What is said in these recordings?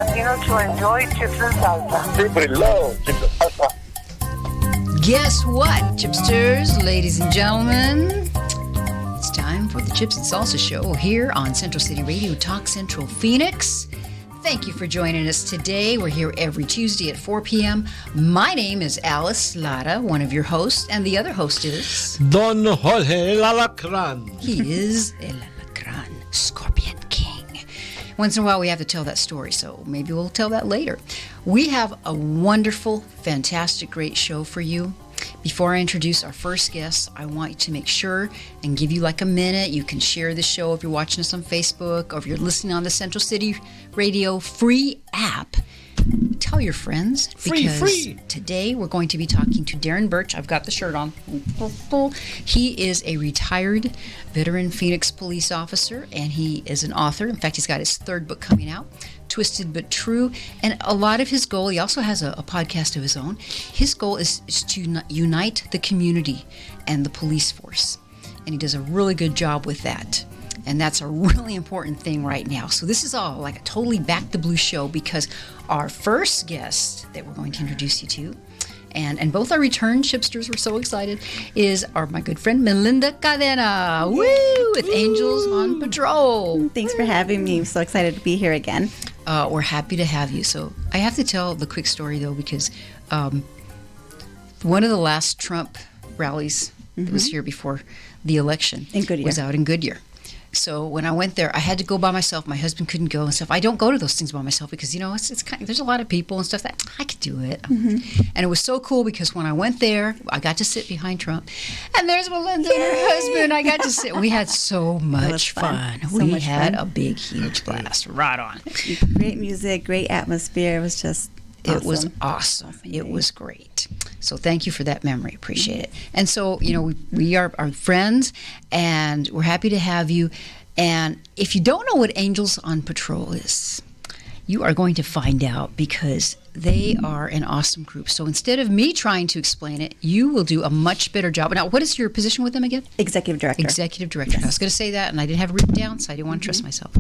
To enjoy chips and salsa. Siempre love chips and salsa. Guess what, chipsters, ladies and gentlemen? It's time for the Chips and Salsa Show here on Central City Radio, Talk Central Phoenix. Thank you for joining us today. We're here every Tuesday at 4 p.m. My name is Alice Lara, one of your hosts, and the other host is... Don Jorge El Alacran. He is El Alacran, Scorpion King. Once in a while we have to tell that story, so maybe we'll tell that later. We have a wonderful, fantastic, great show for you. Before I introduce our first guest, I want to make sure and give you like a minute. You can share the show if you're watching us on Facebook or if you're listening on the Central City Radio free app. Tell your friends. Free. Today we're going to be talking to Darren Birch. I've got the shirt on. He is a retired veteran Phoenix police officer, and he is an author. In fact, he's got his third book coming out, Twisted But True. And a lot of his goal, he also has a podcast of his own. His goal is to unite the community and the police force. And he does a really good job with that. And that's a really important thing right now. So this is all like a totally back the blue show, because our first guest that we're going to introduce you to, and both our return chipsters, we're so excited, is my good friend Melinda Cadena. Woo! With Angels on Patrol. Thanks for having me. I'm so excited to be here again. We're happy to have you. So I have to tell the quick story, though, because one of the last Trump rallies that was here before the election was out in Goodyear. So when I went there, I had to go by myself. My husband couldn't go and stuff. I don't go to those things by myself because, it's kind of, there's a lot of people and stuff that I could do it. And it was so cool because when I went there, I got to sit behind Trump. And there's Melinda and her husband. I got to sit. We had so much fun. We had a big, huge blast. Right on. Great music, great atmosphere. It was just awesome. It was awesome. It was great. So thank you for that memory. Appreciate it. And so, we are friends, and we're happy to have you. And if you don't know what Angels on Patrol is, you are going to find out, because they are an awesome group. So instead of me trying to explain it, you will do a much better job. Now, what is your position with them again? Executive Director. Executive Director. Yes. I was going to say that, and I didn't have it written down, so I didn't want to trust myself.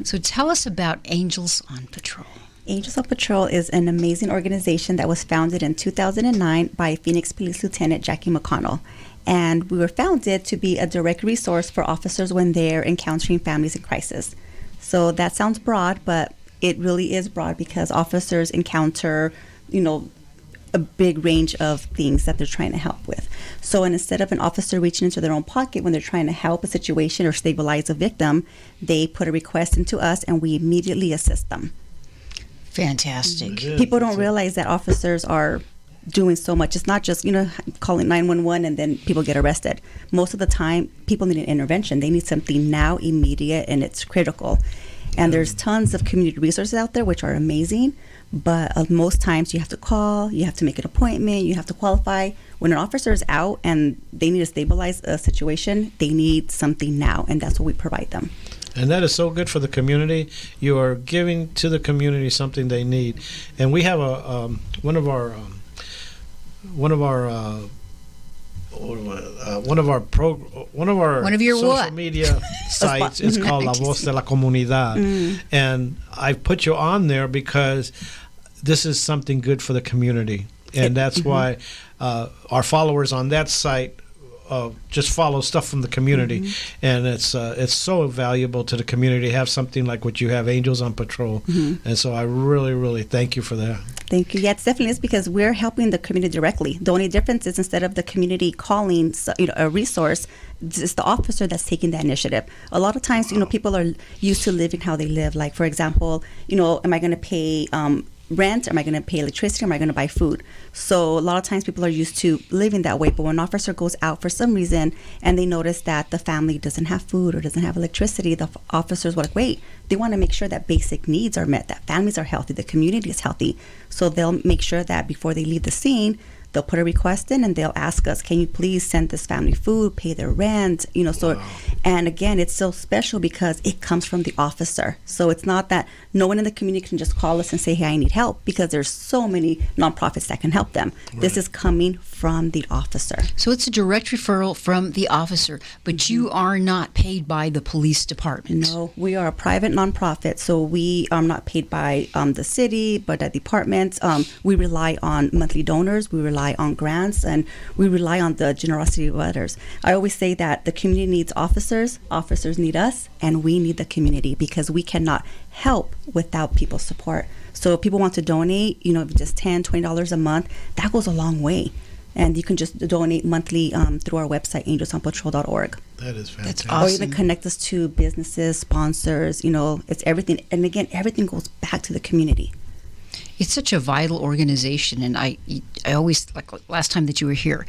So tell us about Angels on Patrol. Angels on Patrol is an amazing organization that was founded in 2009 by Phoenix Police Lieutenant Jackie McConnell. And we were founded to be a direct resource for officers when they're encountering families in crisis. So that sounds broad, but it really is broad, because officers encounter, a big range of things that they're trying to help with. So instead of an officer reaching into their own pocket when they're trying to help a situation or stabilize a victim, they put a request into us and we immediately assist them. Fantastic. People don't realize that officers are doing so much. It's not just, calling 911 and then people get arrested. Most of the time, people need an intervention. They need something now, immediate, and it's critical. And there's tons of community resources out there, which are amazing. But most times you have to call, you have to make an appointment, you have to qualify. When an officer is out and they need to stabilize a situation, they need something now, and that's what we provide them. And that is so good for the community. You are giving to the community something they need. And we have one of our social media sites is called La Voz de la Comunidad. And I put you on there because this is something good for the community. And that's why our followers on that site just follow stuff from the community, and it's so valuable to the community to have something like what you have, Angels on Patrol. And so I really, really thank you for that. Thank you. Yeah, it definitely is, because we're helping the community directly. The only difference is, instead of the community calling a resource, it's the officer that's taking that initiative. A lot of times, people are used to living how they live. Like, for example, am I going to pay rent? Am I going to pay electricity? Am I going to buy food? So a lot of times people are used to living that way. But when an officer goes out for some reason and they notice that the family doesn't have food or doesn't have electricity, the officers will wait. They want to make sure that basic needs are met, that families are healthy, the community is healthy. So they'll make sure that before they leave the scene, they'll put a request in and they'll ask us, can you please send this family food, pay their rent, so, and again, it's so special because it comes from the officer. So it's not that no one in the community can just call us and say, hey, I need help, because there's so many nonprofits that can help them. Right. This is coming from the officer. So it's a direct referral from the officer, but you are not paid by the police department. No, we are a private nonprofit, so we are not paid by the city, but the departments. We rely on monthly donors, we rely on grants, and we rely on the generosity of others. I always say that the community needs officers need us, and we need the community, because we cannot help without people's support. So if people want to donate, just $10, $20 a month, that goes a long way. And you can just donate monthly through our website, angelsonpatrol.org. That is fantastic. That's awesome. Or even connect us to businesses, sponsors, it's everything. And again, everything goes back to the community. It's such a vital organization, and I always, like last time that you were here,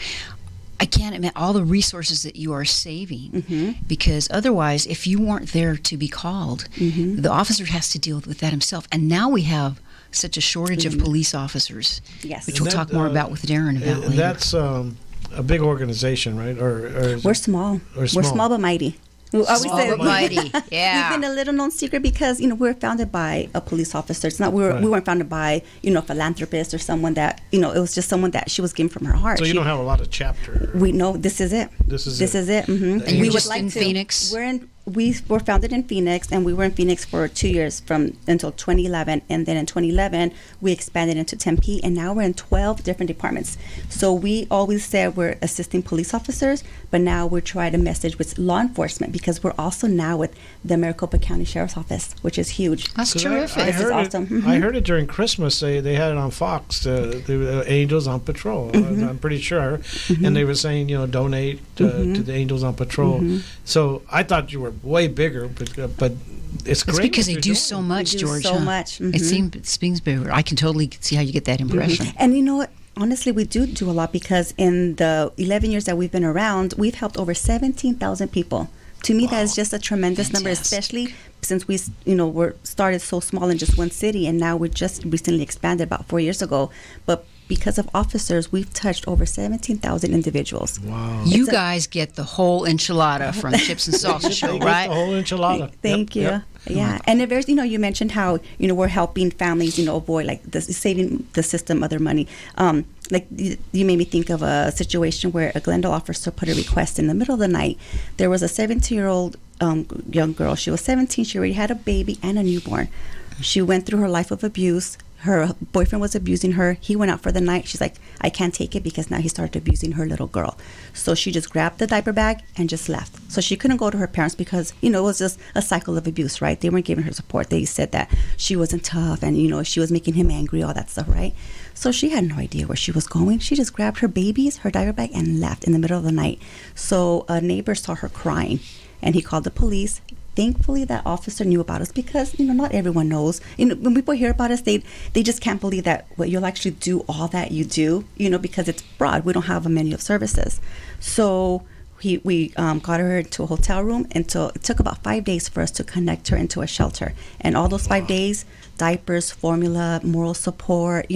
I can't imagine all the resources that you are saving, because otherwise, if you weren't there to be called, the officer has to deal with that himself. And now we have such a shortage of police officers, Yes. which we'll talk more about with Darren about later. That's a big organization, right? Or We're small. We're small but mighty. We always Small say but mighty. Yeah. We've been a little known secret because we're founded by a police officer. It's not we weren't founded by a philanthropist or someone that it was just someone that she was given from her heart. So you don't have a lot of chapter. We know this is it. This is it. Mm-hmm. And you're just in Phoenix? We were founded in Phoenix, and we were in Phoenix for 2 years until 2011, and then in 2011 we expanded into Tempe, and now we're in 12 different departments. So we always said we're assisting police officers, but now we're trying to message with law enforcement, because we're also now with the Maricopa County Sheriff's Office, which is huge. That's terrific. I This is heard awesome. I heard it during Christmas. They had it on Fox. The Angels on Patrol. I'm pretty sure, and they were saying donate to the Angels on Patrol. So I thought you were way bigger, but it's great. It's because they what do you're so doing. much, They do George. so huh? much. It seems bigger. I can totally see how you get that impression. And you know what? Honestly, we do a lot, because in the 11 years that we've been around, we've helped over 17,000 people. To me, that is just a tremendous number, especially since we we're started so small in just one city, and now we're just recently expanded about 4 years ago. But because of officers, we've touched over 17,000 individuals. Wow. You guys get the whole enchilada from the Chips and Salsa show, They get right? the whole enchilada. Thank you. Yep. Yeah, and there's you mentioned how we're helping families avoid saving the system other money. Like you made me think of a situation where a Glendale officer put a request in the middle of the night. There was a 17-year-old young girl. She was 17. She already had a baby and a newborn. She went through her life of abuse. Her boyfriend was abusing her. He went out for the night. She's like, I can't take it, because now he started abusing her little girl. So she just grabbed the diaper bag and just left. So she couldn't go to her parents, because, it was just a cycle of abuse, right? They weren't giving her support. They said that she wasn't tough, and, she was making him angry, all that stuff, right? So she had no idea where she was going. She just grabbed her babies, her diaper bag, and left in the middle of the night. So a neighbor saw her crying, and he called the police. Thankfully, that officer knew about us, because not everyone knows. When people hear about us, they just can't believe that you'll actually do all that you do. Because it's broad. We don't have a menu of services. So we got her into a hotel room, and it took about 5 days for us to connect her into a shelter. And all those 5 days, diapers, formula, moral support.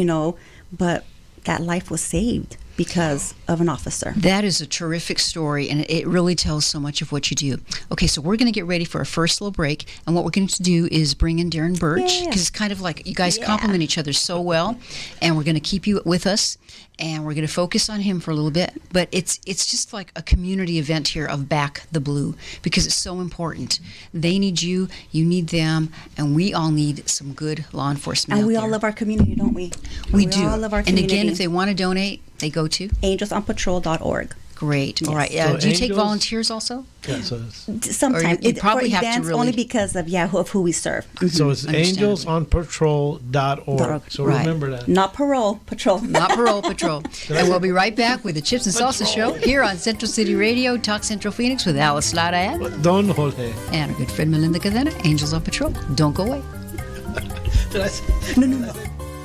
But that life was saved because of an officer. That is a terrific story, and it really tells so much of what you do. Okay, so we're going to get ready for our first little break, and what we're going to do is bring in Darren Birch, because it's kind of like you guys complement each other so well, and we're going to keep you with us, and we're going to focus on him for a little bit. But it's just like a community event here of Back the Blue, because it's so important. They need you, you need them, and we all need some good law enforcement. And we out all there. love our community, don't we? We do. all love our and community. again, if they want to donate, they go to angelsonpatrol.org. Great. Yes. All right. So do you take Angels- volunteers also? Yeah, so Sometimes you probably for have to events really- only because of who we serve. so it's Understandable. angelsonpatrol.org. So Right. remember that. Not patrol. Not Parole Patrol. And we'll be right back with the Chips and Salsa Show here on Central City Radio, Talk Central Phoenix with Alice Lara Don Jorge. and our good friend Melinda Cadena, Angels on Patrol. Don't go away. Did I say? No.